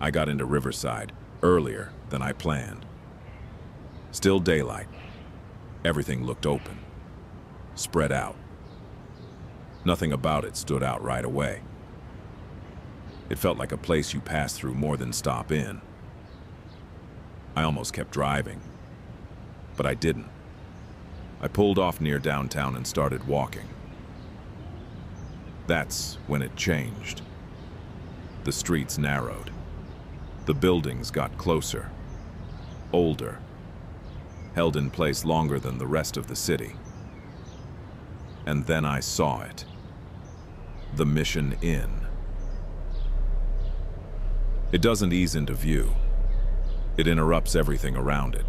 I got into Riverside earlier than I planned. Still daylight. Everything looked open, spread out. Nothing about it stood out right away. It felt like a place you pass through more than stop in. I almost kept driving, but I didn't. I pulled off near downtown and started walking. That's when it changed. The streets narrowed. The buildings got closer, older, held in place longer than the rest of the city. And then I saw it. The Mission Inn. It doesn't ease into view. It interrupts everything around it.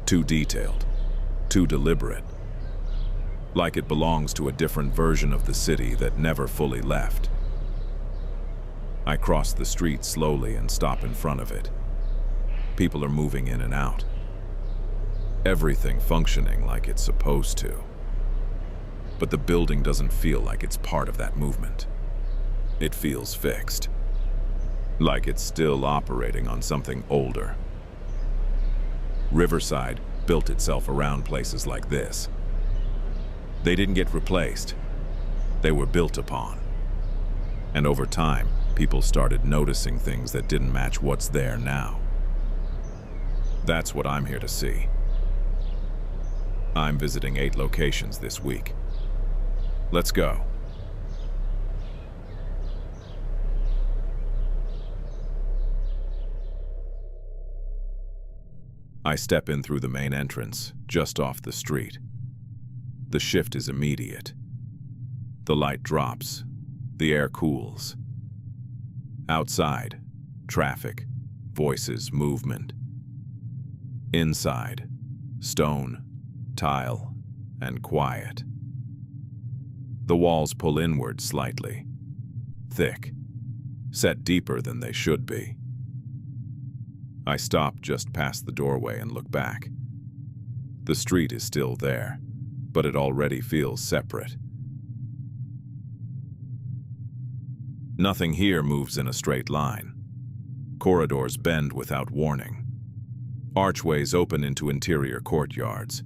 Too detailed, too deliberate. Like it belongs to a different version of the city that never fully left. I cross the street slowly and stop in front of it. People are moving in and out. Everything functioning like it's supposed to. But the building doesn't feel like it's part of that movement. It feels fixed. Like it's still operating on something older. Riverside built itself around places like this. They didn't get replaced. They were built upon. And over time, people started noticing things that didn't match what's there now. That's what I'm here to see. I'm visiting 8 locations this week. Let's go. I step in through the main entrance, just off the street. The shift is immediate. The light drops. The air cools. Outside, traffic, voices, movement. Inside, stone, tile, and quiet. The walls pull inward slightly, thick, set deeper than they should be. I stop just past the doorway and look back. The street is still there, but it already feels separate. Nothing here moves in a straight line. Corridors bend without warning. Archways open into interior courtyards.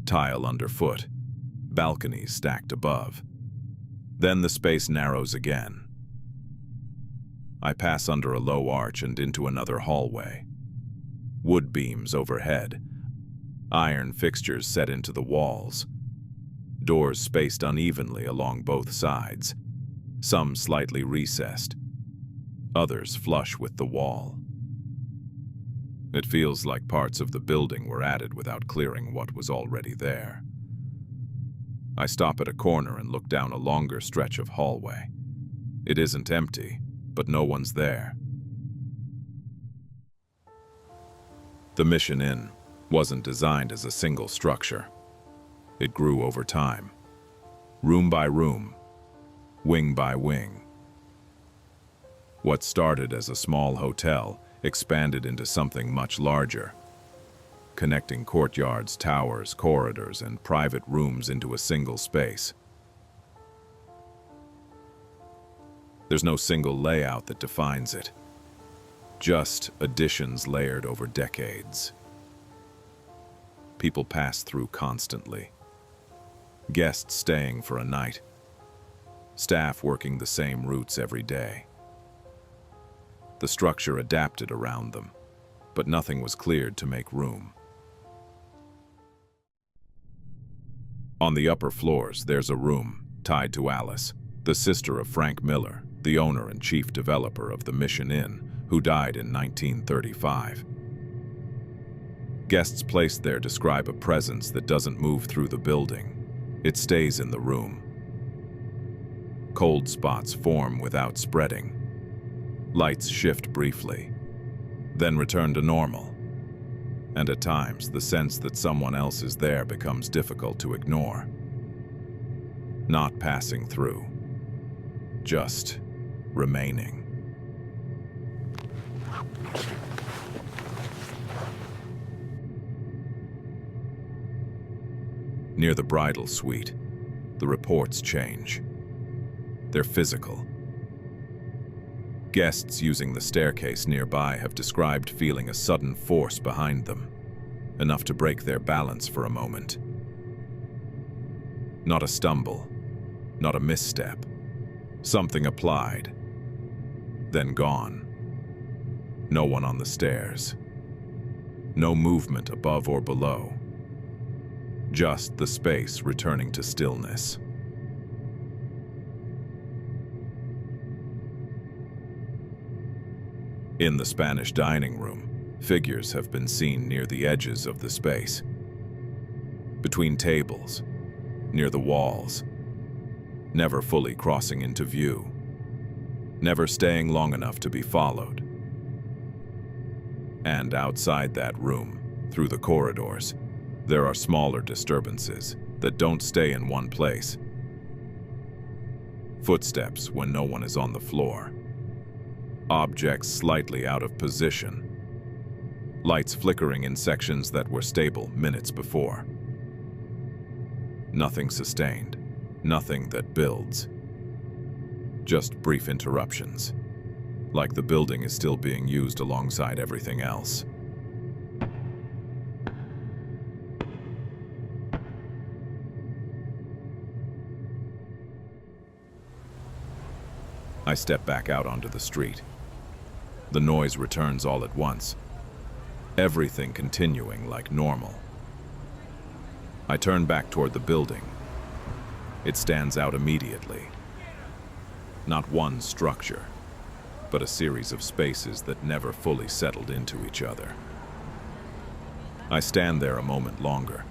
Tile underfoot. Balconies stacked above. Then the space narrows again. I pass under a low arch and into another hallway. Wood beams overhead. Iron fixtures set into the walls. Doors spaced unevenly along both sides. Some slightly recessed. Others flush with the wall. It feels like parts of the building were added without clearing what was already there. I stop at a corner and look down a longer stretch of hallway. It isn't empty, but no one's there. The Mission Inn wasn't designed as a single structure. It grew over time, room by room, wing by wing. What started as a small hotel expanded into something much larger, connecting courtyards, towers, corridors, and private rooms into a single space. There's no single layout that defines it, just additions layered over decades. People pass through constantly. Guests staying for a night. Staff working the same routes every day. The structure adapted around them, but nothing was cleared to make room. On the upper floors, there's a room tied to Alice, the sister of Frank Miller, the owner and chief developer of the Mission Inn, who died in 1935. Guests placed there describe a presence that doesn't move through the building. It stays in the room. Cold spots form without spreading. Lights shift briefly, then return to normal. And at times, the sense that someone else is there becomes difficult to ignore. Not passing through, just remaining. Near the bridal suite, the reports change. They're physical. Guests using the staircase nearby have described feeling a sudden force behind them, enough to break their balance for a moment. Not a stumble, not a misstep. Something applied, then gone. No one on the stairs. No movement above or below. Just the space returning to stillness. In the Spanish dining room, figures have been seen near the edges of the space. Between tables, near the walls, never fully crossing into view, never staying long enough to be followed. And outside that room, through the corridors, there are smaller disturbances that don't stay in one place. Footsteps when no one is on the floor. Objects slightly out of position. Lights flickering in sections that were stable minutes before. Nothing sustained, nothing that builds. Just brief interruptions, like the building is still being used alongside everything else. I step back out onto the street. The noise returns all at once, everything continuing like normal. I turn back toward the building. It stands out immediately. Not one structure, but a series of spaces that never fully settled into each other. I stand there a moment longer,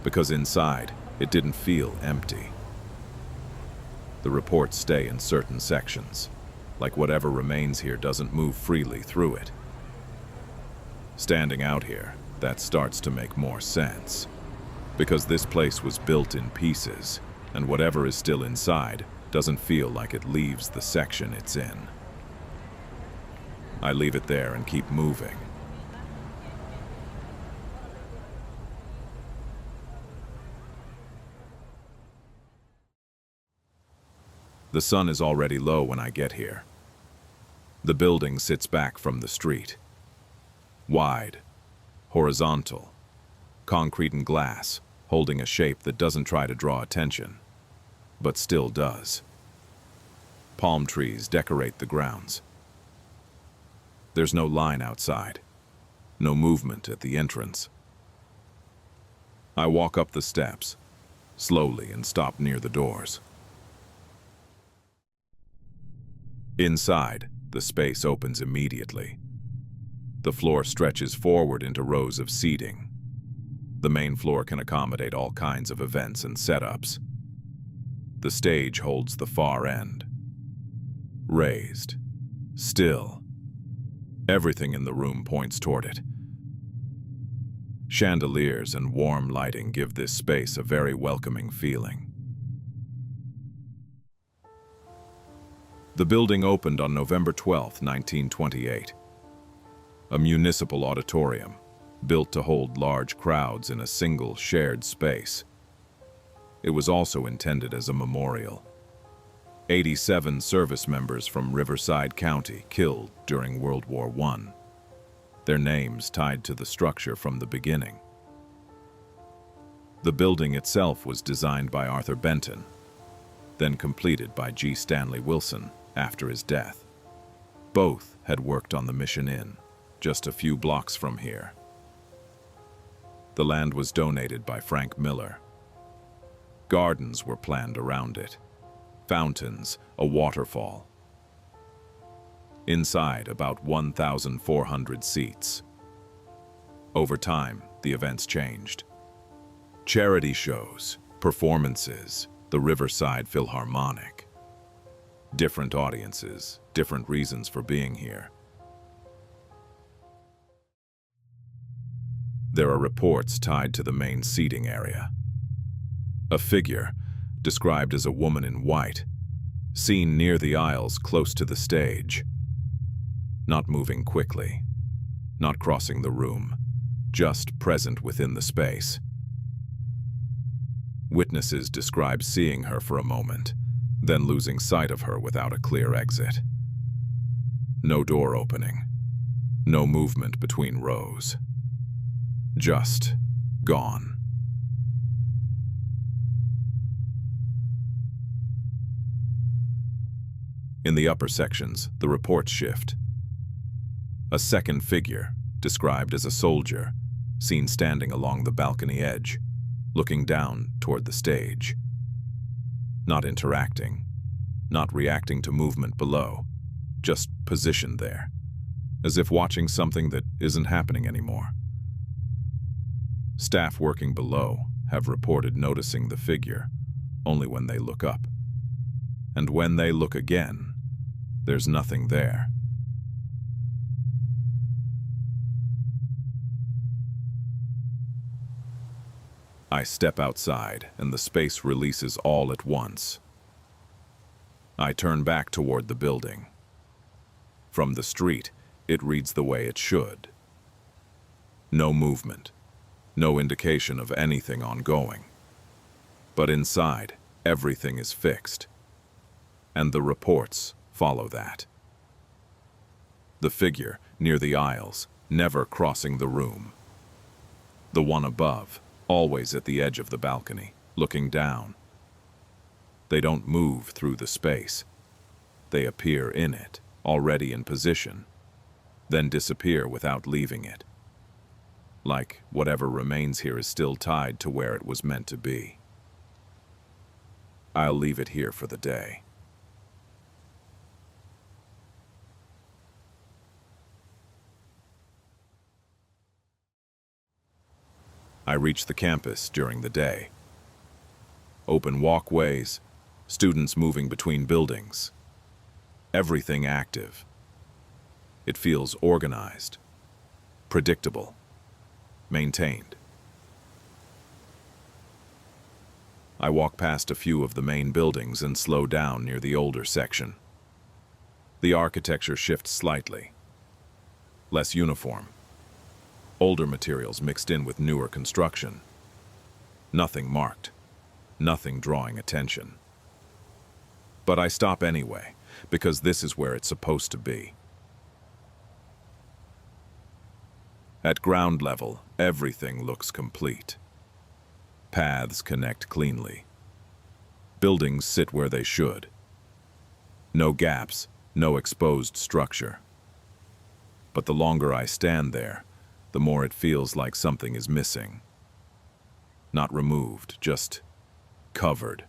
because inside, it didn't feel empty. The reports stay in certain sections, like whatever remains here doesn't move freely through it. Standing out here, that starts to make more sense, because this place was built in pieces, and whatever is still inside doesn't feel like it leaves the section it's in. I leave it there and keep moving. The sun is already low when I get here. The building sits back from the street. Wide, horizontal, concrete and glass, holding a shape that doesn't try to draw attention, but still does. Palm trees decorate the grounds. There's no line outside, no movement at the entrance. I walk up the steps, slowly, and stop near the doors. Inside, the space opens immediately. The floor stretches forward into rows of seating. The main floor can accommodate all kinds of events and setups. The stage holds the far end. Raised. Still. Everything in the room points toward it. Chandeliers and warm lighting give this space a very welcoming feeling. The building opened on November 12, 1928. A municipal auditorium, built to hold large crowds in a single shared space. It was also intended as a memorial. 87 service members from Riverside County killed during World War I. Their names tied to the structure from the beginning. The building itself was designed by Arthur Benton, then completed by G. Stanley Wilson after his death. Both had worked on the Mission Inn, just a few blocks from here. The land was donated by Frank Miller. Gardens were planned around it. Fountains, a waterfall. Inside, about 1,400 seats. Over time, the events changed. Charity shows, performances, the Riverside Philharmonic. Different audiences, different reasons for being here. There are reports tied to the main seating area. A figure, described as a woman in white, seen near the aisles close to the stage. Not moving quickly, not crossing the room, just present within the space. Witnesses describe seeing her for a moment, then losing sight of her without a clear exit. No door opening. No movement between rows. Just gone. In the upper sections, the reports shift. A second figure, described as a soldier, seen standing along the balcony edge, looking down toward the stage. Not interacting, not reacting to movement below, just positioned there, as if watching something that isn't happening anymore. Staff working below have reported noticing the figure only when they look up. And when they look again, there's nothing there. I step outside, and the space releases all at once. I turn back toward the building. From the street, it reads the way it should. No movement, no indication of anything ongoing. But inside, everything is fixed. And the reports follow that. The figure near the aisles, never crossing the room. The one above, always at the edge of the balcony, looking down. They don't move through the space. They appear in it, already in position, then disappear without leaving it. Like whatever remains here is still tied to where it was meant to be. I'll leave it here for the day. I reach the campus during the day. Open walkways, students moving between buildings. Everything active. It feels organized, predictable, maintained. I walk past a few of the main buildings and slow down near the older section. The architecture shifts slightly. Less uniform. Older materials mixed in with newer construction. Nothing marked. Nothing drawing attention. But I stop anyway, because this is where it's supposed to be. At ground level, everything looks complete. Paths connect cleanly. Buildings sit where they should. No gaps, no exposed structure. But the longer I stand there, the more it feels like something is missing. Not removed, just covered.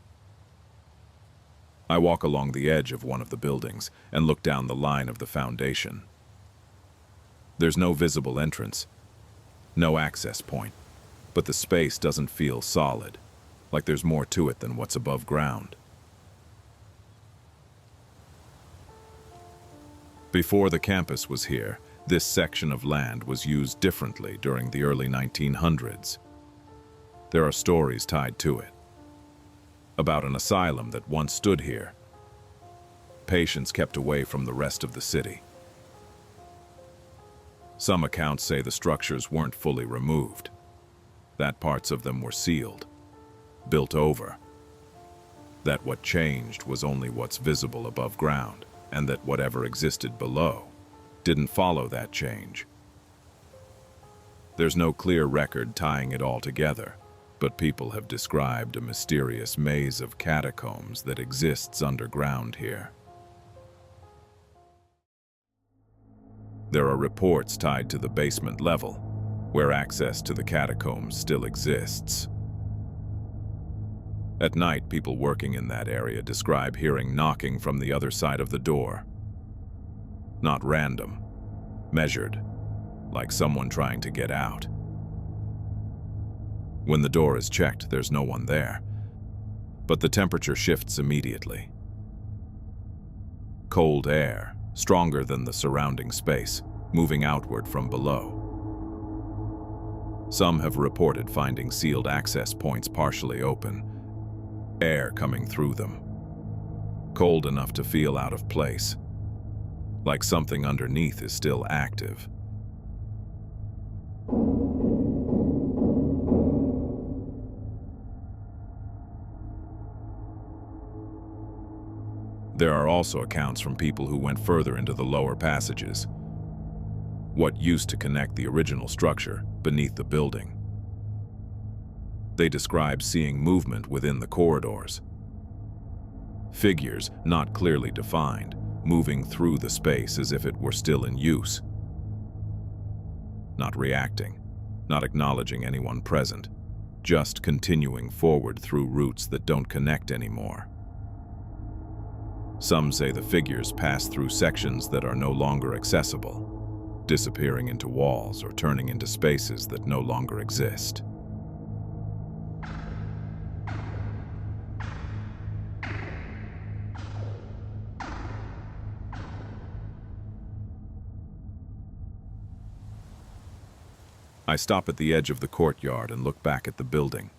I walk along the edge of one of the buildings and look down the line of the foundation. There's no visible entrance, no access point, but the space doesn't feel solid, like there's more to it than what's above ground. Before the campus was here, this section of land was used differently during the early 1900s. There are stories tied to it. About an asylum that once stood here. Patients kept away from the rest of the city. Some accounts say the structures weren't fully removed, that parts of them were sealed, built over, that what changed was only what's visible above ground, and that whatever existed below didn't follow that change. There's no clear record tying it all together, but people have described a mysterious maze of catacombs that exists underground here. There are reports tied to the basement level, where access to the catacombs still exists. At night, people working in that area describe hearing knocking from the other side of the door. Not random, measured, like someone trying to get out. When the door is checked, there's no one there, but the temperature shifts immediately. Cold air, stronger than the surrounding space, moving outward from below. Some have reported finding sealed access points partially open, air coming through them. Cold enough to feel out of place, like something underneath is still active. There are also accounts from people who went further into the lower passages, what used to connect the original structure beneath the building. They describe seeing movement within the corridors. Figures, not clearly defined, moving through the space as if it were still in use. Not reacting, not acknowledging anyone present, just continuing forward through routes that don't connect anymore. Some say the figures pass through sections that are no longer accessible, disappearing into walls or turning into spaces that no longer exist. I stop at the edge of the courtyard and look back at the building.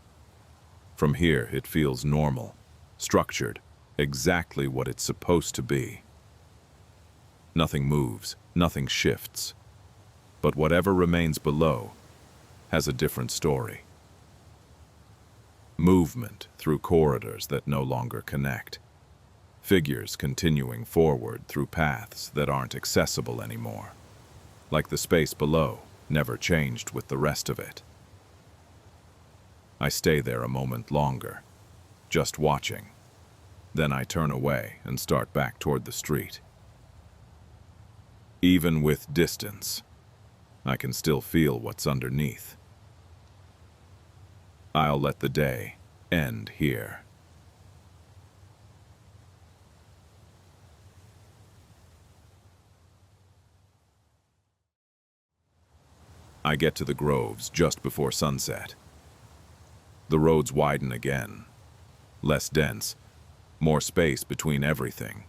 From here, it feels normal, structured, exactly what it's supposed to be. Nothing moves, nothing shifts. But whatever remains below has a different story. Movement through corridors that no longer connect. Figures continuing forward through paths that aren't accessible anymore. Like the space below never changed with the rest of it. I stay there a moment longer, just watching. Then I turn away and start back toward the street. Even with distance, I can still feel what's underneath. I'll let the day end here. I get to the groves just before sunset. The roads widen again, less dense, more space between everything.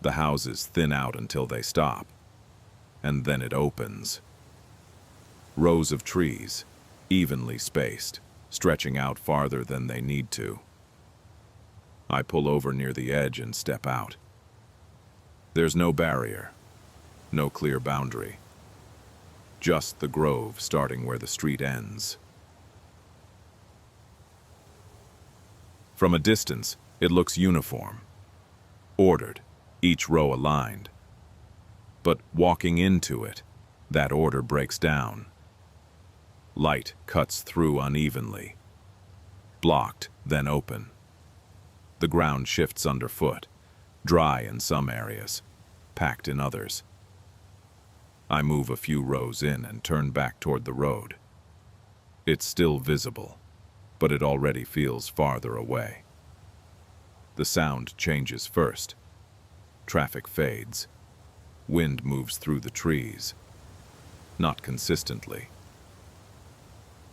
The houses thin out until they stop, and then it opens. Rows of trees, evenly spaced, stretching out farther than they need to. I pull over near the edge and step out. There's no barrier, no clear boundary. Just the grove starting where the street ends. From a distance, it looks uniform, ordered, each row aligned. But walking into it, that order breaks down. Light cuts through unevenly, blocked, then open. The ground shifts underfoot, dry in some areas, packed in others. I move a few rows in and turn back toward the road. It's still visible, but it already feels farther away. The sound changes first. Traffic fades. Wind moves through the trees. Not consistently.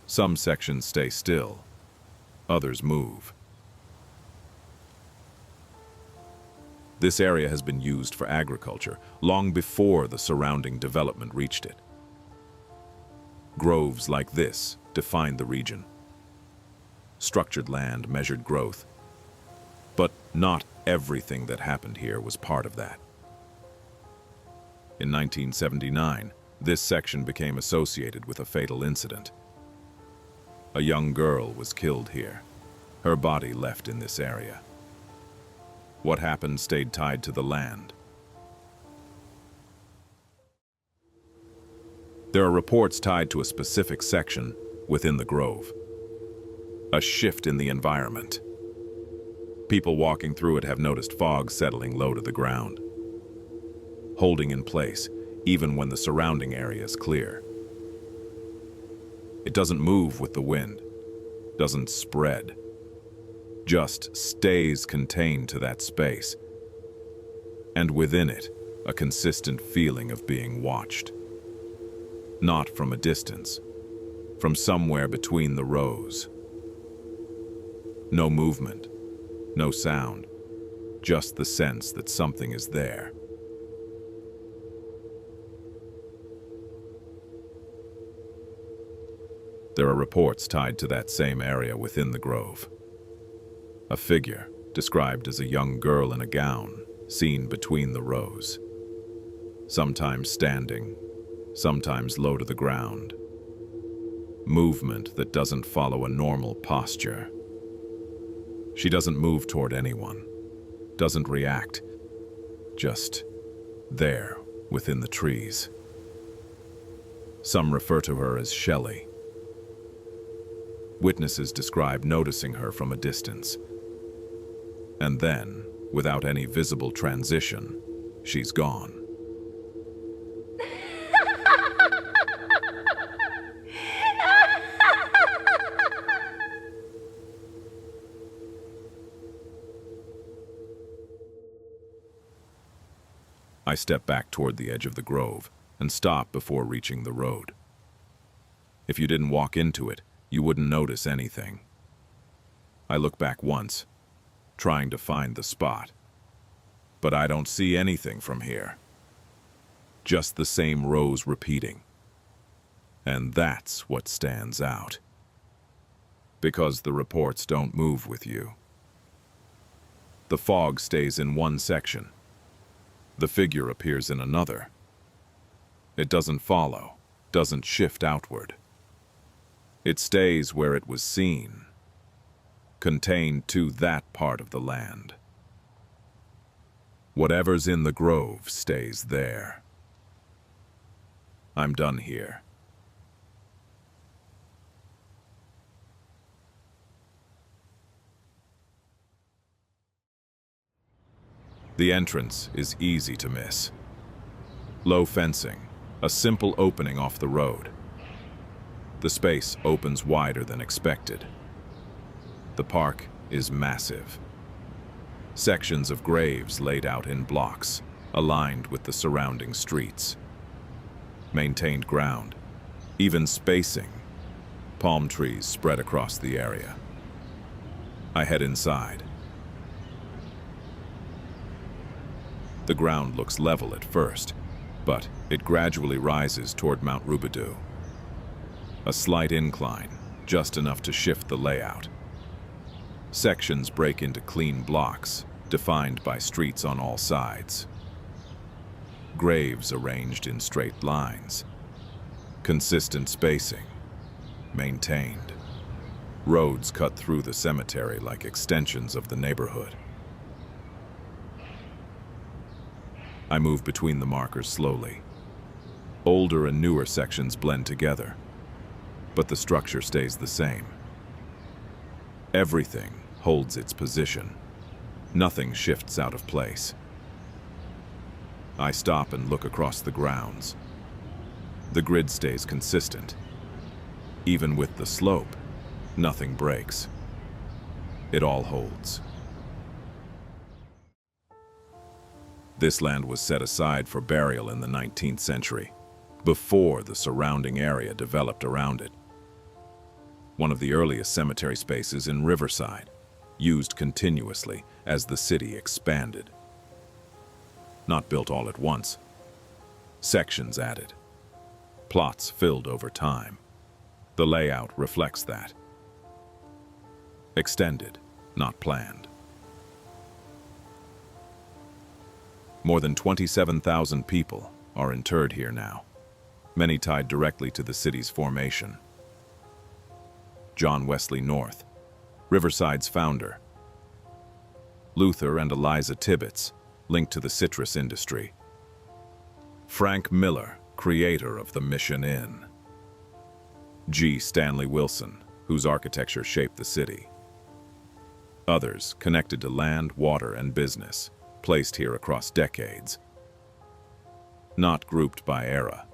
Some sections stay still. Others move. This area has been used for agriculture long before the surrounding development reached it. Groves like this define the region. Structured land, measured growth. But not everything that happened here was part of that. In 1979, this section became associated with a fatal incident. A young girl was killed here. Her body left in this area. What happened stayed tied to the land. There are reports tied to a specific section within the grove. A shift in the environment. People walking through it have noticed fog settling low to the ground, holding in place even when the surrounding area is clear. It doesn't move with the wind, doesn't spread, just stays contained to that space, and within it, a consistent feeling of being watched. Not from a distance, from somewhere between the rows. No movement, no sound, just the sense that something is there. There are reports tied to that same area within the grove. A figure, described as a young girl in a gown, seen between the rows. Sometimes standing, sometimes low to the ground. Movement that doesn't follow a normal posture. She doesn't move toward anyone, doesn't react, just there within the trees. Some refer to her as Shelley. Witnesses describe noticing her from a distance. And then, without any visible transition, she's gone. I step back toward the edge of the grove and stop before reaching the road. If you didn't walk into it, you wouldn't notice anything. I look back once, trying to find the spot. But I don't see anything from here. Just the same rows repeating. And that's what stands out. Because the reports don't move with you. The fog stays in one section. The figure appears in another. It doesn't follow, doesn't shift outward. It stays where it was seen, contained to that part of the land. Whatever's in the grove stays there. I'm done here. The entrance is easy to miss. Low fencing, a simple opening off the road. The space opens wider than expected. The park is massive. Sections of graves laid out in blocks, aligned with the surrounding streets. Maintained ground, even spacing. Palm trees spread across the area. I head inside. The ground looks level at first, but it gradually rises toward Mount Rubidoux. A slight incline, just enough to shift the layout. Sections break into clean blocks, defined by streets on all sides. Graves arranged in straight lines. Consistent spacing, maintained. Roads cut through the cemetery like extensions of the neighborhood. I move between the markers slowly. Older and newer sections blend together, but the structure stays the same. Everything holds its position. Nothing shifts out of place. I stop and look across the grounds. The grid stays consistent. Even with the slope, nothing breaks. It all holds. This land was set aside for burial in the 19th century, before the surrounding area developed around it. One of the earliest cemetery spaces in Riverside, used continuously as the city expanded. Not built all at once. Sections added. Plots filled over time. The layout reflects that. Extended, not planned. More than 27,000 people are interred here now, many tied directly to the city's formation. John Wesley North, Riverside's founder. Luther and Eliza Tibbets, linked to the citrus industry. Frank Miller, creator of the Mission Inn. G. Stanley Wilson, whose architecture shaped the city. Others connected to land, water, and business, placed here across decades. Not grouped by era,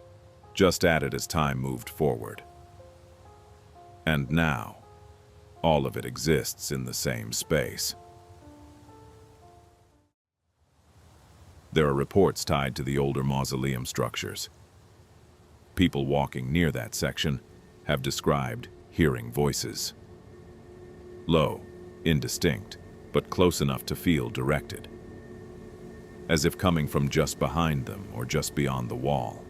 just added as time moved forward. And now, all of it exists in the same space. There are reports tied to the older mausoleum structures. People walking near that section have described hearing voices. Low, indistinct, but close enough to feel directed. As if coming from just behind them or just beyond the wall.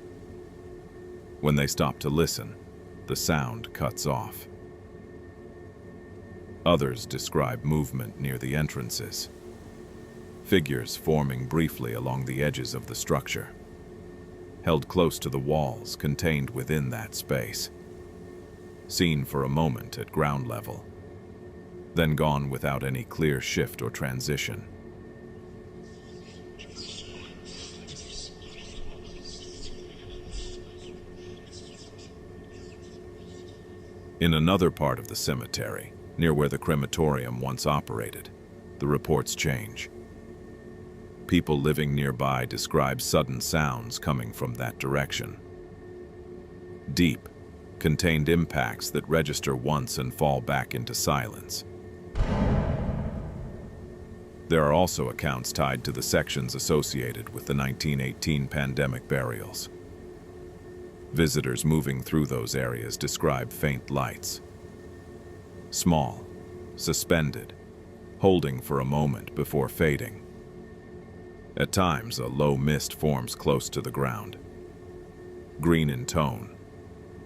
When they stop to listen, the sound cuts off. Others describe movement near the entrances. Figures forming briefly along the edges of the structure. Held close to the walls contained within that space. Seen for a moment at ground level. Then gone without any clear shift or transition. In another part of the cemetery, near where the crematorium once operated, the reports change. People living nearby describe sudden sounds coming from that direction. Deep, contained impacts that register once and fall back into silence. There are also accounts tied to the sections associated with the 1918 pandemic burials. Visitors moving through those areas describe faint lights. Small, suspended, holding for a moment before fading. At times, a low mist forms close to the ground. Green in tone,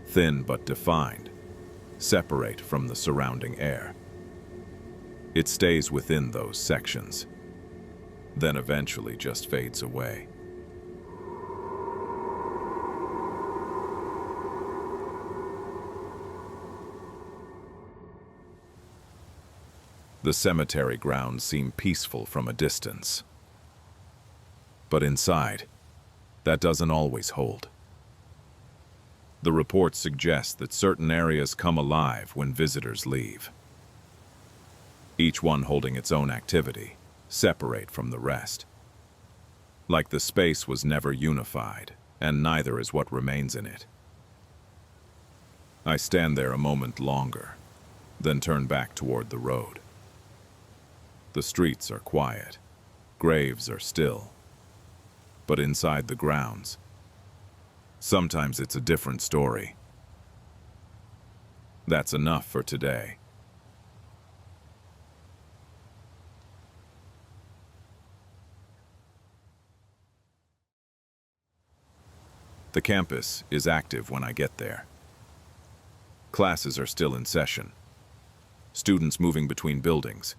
thin but defined, separate from the surrounding air. It stays within those sections, then eventually just fades away. The cemetery grounds seem peaceful from a distance. But inside, that doesn't always hold. The reports suggest that certain areas come alive when visitors leave. Each one holding its own activity, separate from the rest. Like the space was never unified, and neither is what remains in it. I stand there a moment longer, then turn back toward the road. The streets are quiet, graves are still. But inside the grounds, sometimes it's a different story. That's enough for today. The campus is active when I get there. Classes are still in session. Students moving between buildings.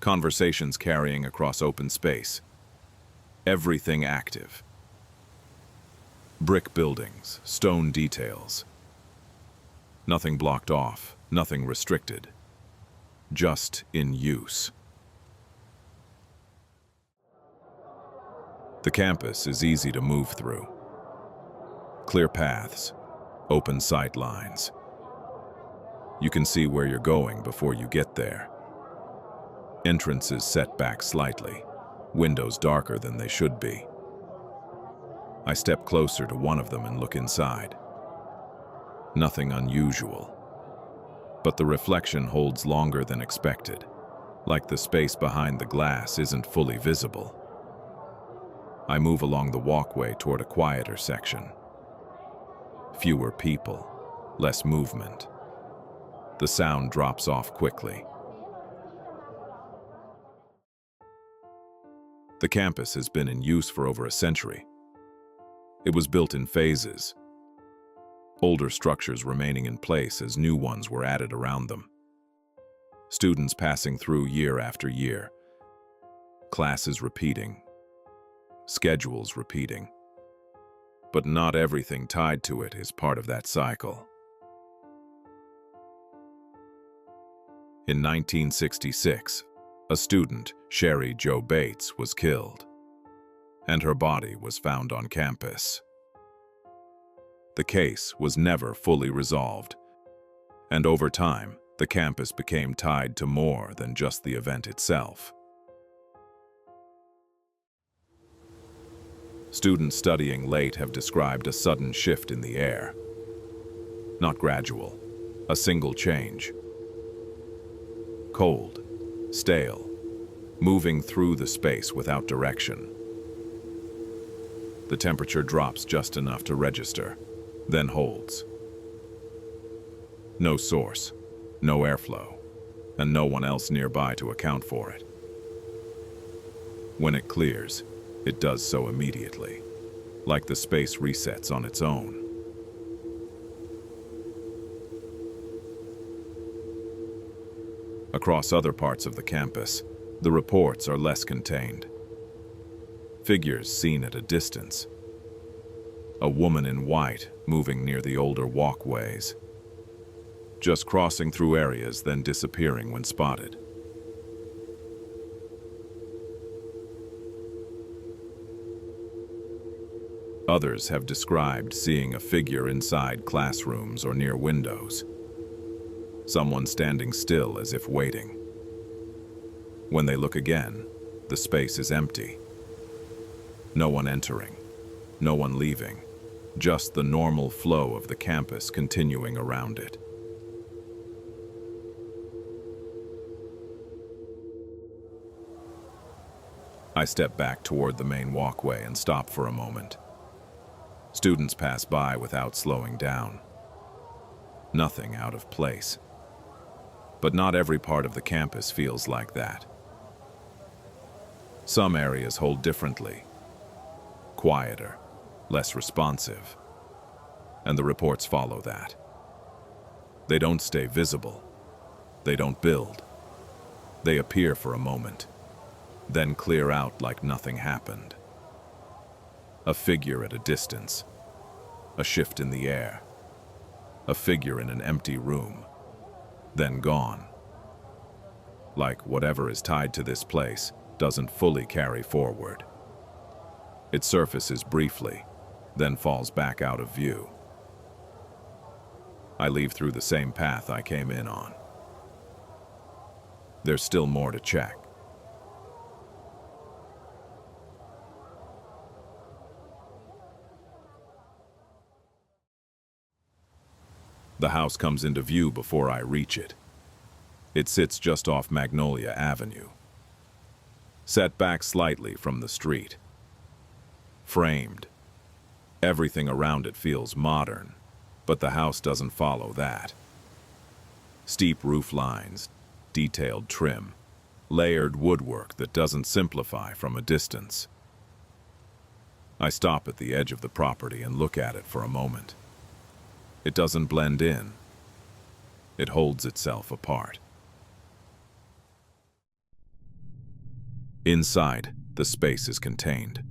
Conversations carrying across open space. Everything active. Brick buildings, stone details. Nothing blocked off, nothing restricted. Just in use. The campus is easy to move through. Clear paths, open sight lines. You can see where you're going before you get there. Entrances set back slightly, windows darker than they should be. I step closer to one of them and look inside. Nothing unusual, but the reflection holds longer than expected, like the space behind the glass isn't fully visible. I move along the walkway toward a quieter section. Fewer people, less movement. The sound drops off quickly. The campus has been in use for over a century. It was built in phases, older structures remaining in place as new ones were added around them. Students passing through year after year. Classes repeating. Schedules repeating. But not everything tied to it is part of that cycle. In 1966, a student, Sherry Jo Bates, was killed, and her body was found on campus. The case was never fully resolved, and over time, the campus became tied to more than just the event itself. Students studying late have described a sudden shift in the air. Not gradual, a single change. Cold, stale, moving through the space without direction. The temperature drops just enough to register, then holds. No source, no airflow, and no one else nearby to account for it. When it clears, it does so immediately, like the space resets on its own. Across other parts of the campus, the reports are less contained. Figures seen at a distance. A woman in white moving near the older walkways. Just crossing through areas, then disappearing when spotted. Others have described seeing a figure inside classrooms or near windows, someone standing still as if waiting. When they look again, the space is empty. No one entering, no one leaving, just the normal flow of the campus continuing around it. I step back toward the main walkway and stop for a moment. Students pass by without slowing down. Nothing out of place. But not every part of the campus feels like that. Some areas hold differently. Quieter, less responsive. And the reports follow that. They don't stay visible. They don't build. They appear for a moment, then clear out like nothing happened. A figure at a distance. A shift in the air. A figure in an empty room. Then gone. Like whatever is tied to this place doesn't fully carry forward. It surfaces briefly, then falls back out of view. I leave through the same path I came in on. There's still more to check. The house comes into view before I reach it. It sits just off Magnolia Avenue, set back slightly from the street. Framed. Everything around it feels modern, but the house doesn't follow that. Steep roof lines, detailed trim, layered woodwork that doesn't simplify from a distance. I stop at the edge of the property and look at it for a moment. It doesn't blend in. It holds itself apart. Inside, the space is contained.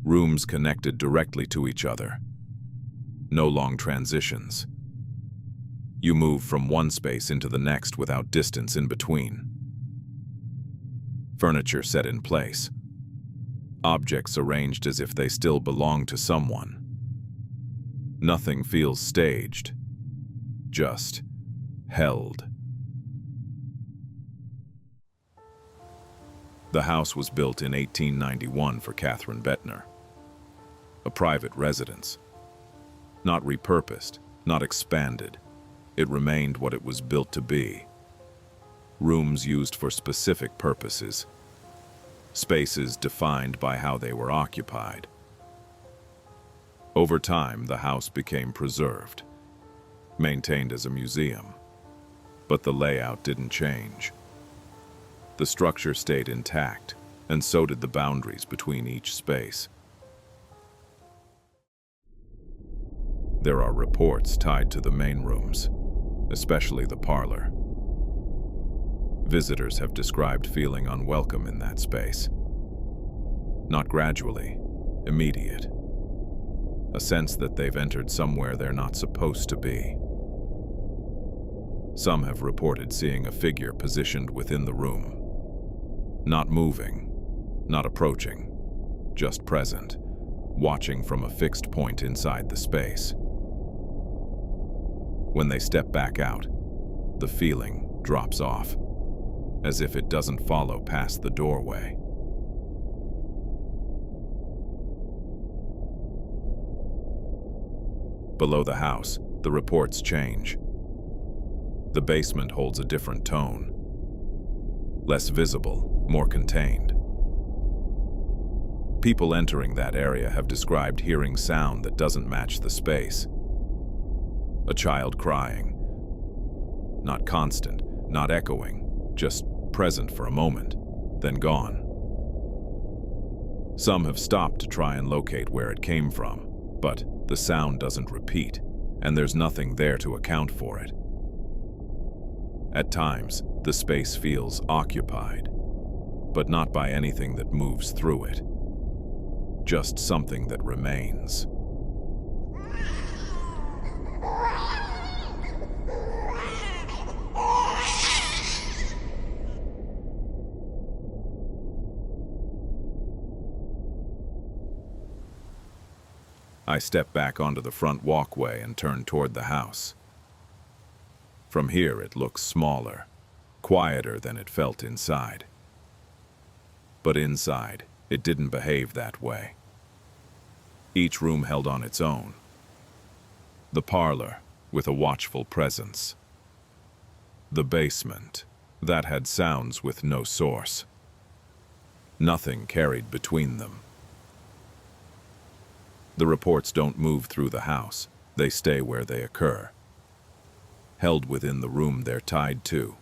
Rooms connected directly to each other. No long transitions. You move from one space into the next without distance in between. Furniture set in place. Objects arranged as if they still belong to someone. Nothing feels staged, just held. The house was built in 1891 for Catherine Bettner. A private residence. Not repurposed, not expanded. It remained what it was built to be. Rooms used for specific purposes. Spaces defined by how they were occupied. Over time, the house became preserved, maintained as a museum. But the layout didn't change. The structure stayed intact, and so did the boundaries between each space. There are reports tied to the main rooms, especially the parlor. Visitors have described feeling unwelcome in that space. Not gradually, immediate. A sense that they've entered somewhere they're not supposed to be. Some have reported seeing a figure positioned within the room. Not moving, not approaching, just present, watching from a fixed point inside the space. When they step back out, the feeling drops off, as if it doesn't follow past the doorway. Below the house, the reports change. The basement holds a different tone. Less visible, more contained. People entering that area have described hearing sound that doesn't match the space. A child crying. Not constant, not echoing, just present for a moment, then gone. Some have stopped to try and locate where it came from, but the sound doesn't repeat, and there's nothing there to account for it. At times, the space feels occupied, but not by anything that moves through it. Just something that remains. I step back onto the front walkway and turn toward the house. From here it looks smaller, quieter than it felt inside. But inside, it didn't behave that way. Each room held on its own. The parlor, with a watchful presence. The basement, that had sounds with no source. Nothing carried between them. The reports don't move through the house. They stay where they occur. Held within the room they're tied to.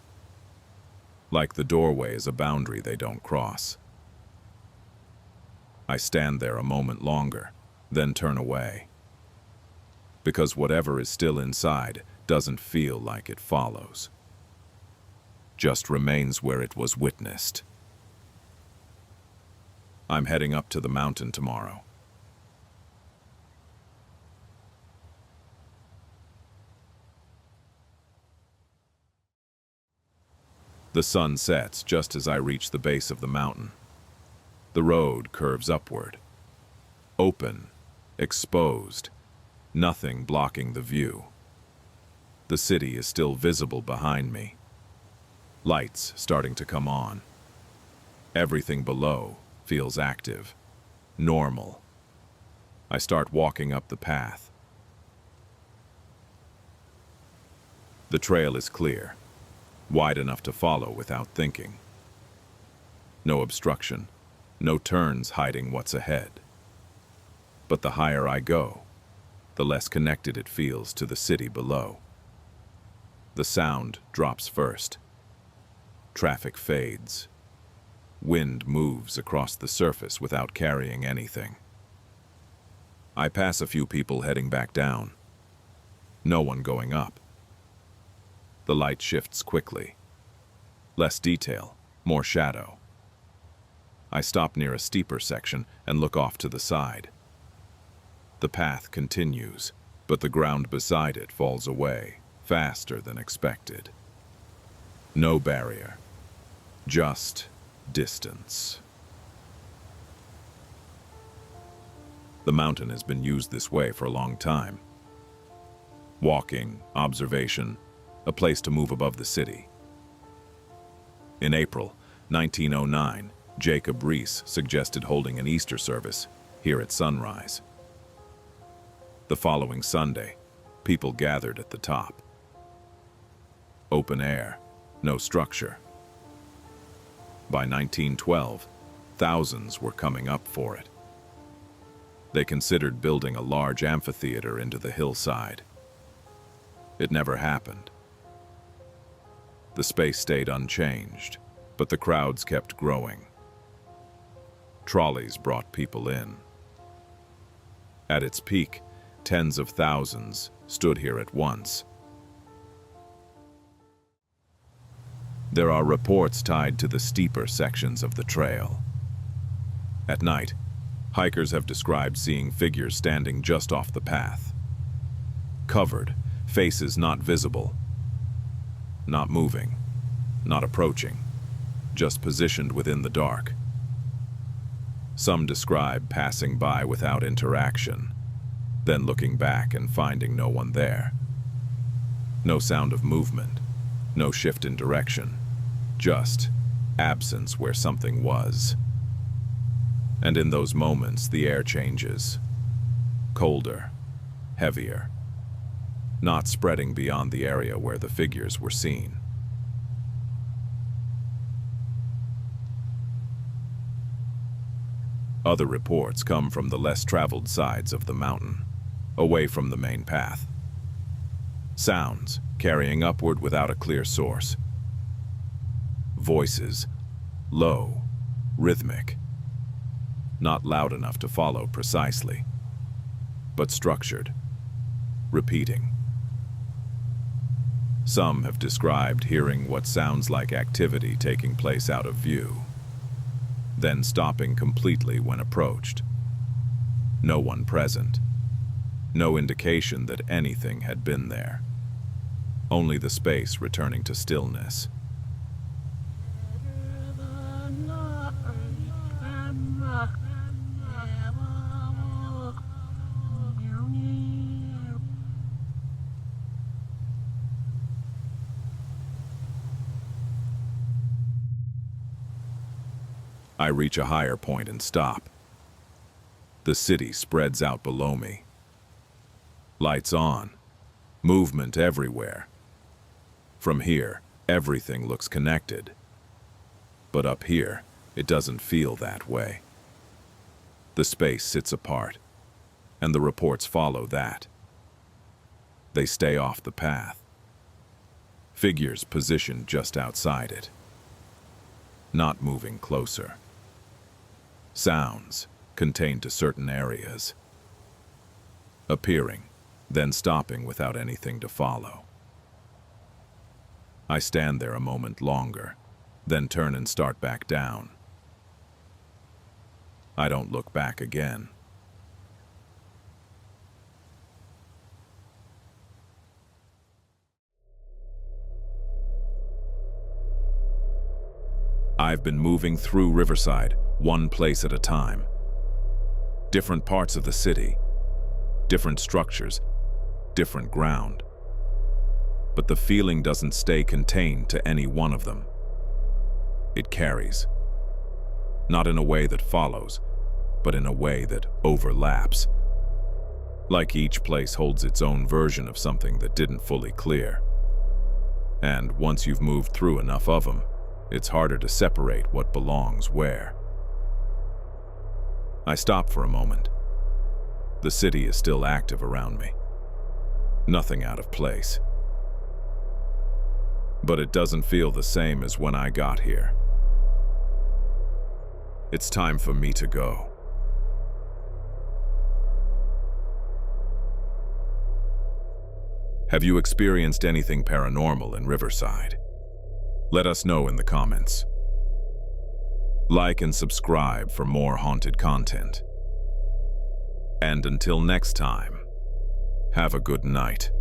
Like the doorway is a boundary they don't cross. I stand there a moment longer, then turn away. Because whatever is still inside doesn't feel like it follows. Just remains where it was witnessed. I'm heading up to the mountain tomorrow. The sun sets just as I reach the base of the mountain. The road curves upward. Open, exposed, nothing blocking the view. The city is still visible behind me. Lights starting to come on. Everything below feels active, normal. I start walking up the path. The trail is clear, wide enough to follow without thinking. No obstruction, no turns hiding what's ahead. But the higher I go, the less connected it feels to the city below. The sound drops first. Traffic fades. Wind moves across the surface without carrying anything. I pass a few people heading back down. No one going up. The light shifts quickly. Less detail, more shadow. I stop near a steeper section and look off to the side. The path continues, but the ground beside it falls away, faster than expected. No barrier, just distance. The mountain has been used this way for a long time. Walking, observation, a place to move above the city. In April 1909, Jacob Reese suggested holding an Easter service here at sunrise. The following Sunday, people gathered at the top. Open air, no structure. By 1912, thousands were coming up for it. They considered building a large amphitheater into the hillside. It never happened. The space stayed unchanged, but the crowds kept growing. Trolleys brought people in. At its peak, tens of thousands stood here at once. There are reports tied to the steeper sections of the trail. At night, hikers have described seeing figures standing just off the path. Covered, faces not visible. Not moving, not approaching, just positioned within the dark. Some describe passing by without interaction, then looking back and finding no one there. No sound of movement, no shift in direction, just absence where something was. And in those moments, the air changes. Colder, heavier, not spreading beyond the area where the figures were seen. Other reports come from the less traveled sides of the mountain, away from the main path. Sounds carrying upward without a clear source. Voices, low, rhythmic, not loud enough to follow precisely, but structured, repeating. Some have described hearing what sounds like activity taking place out of view, then stopping completely when approached. No one present. No indication that anything had been there. Only the space returning to stillness. I reach a higher point and stop. The city spreads out below me. Lights on, movement everywhere. From here, everything looks connected. But up here, it doesn't feel that way. The space sits apart, and the reports follow that. They stay off the path. Figures positioned just outside it, not moving closer. Sounds contained to certain areas, appearing, then stopping without anything to follow. I stand there a moment longer, then turn and start back down. I don't look back again. I've been moving through Riverside, one place at a time. Different parts of the city, different structures, different ground. But the feeling doesn't stay contained to any one of them. It carries. Not in a way that follows, but in a way that overlaps. Like each place holds its own version of something that didn't fully clear. And once you've moved through enough of them, it's harder to separate what belongs where. I stop for a moment. The city is still active around me. Nothing out of place. But it doesn't feel the same as when I got here. It's time for me to go. Have you experienced anything paranormal in Riverside? Let us know in the comments. Like and subscribe for more haunted content. And until next time, have a good night.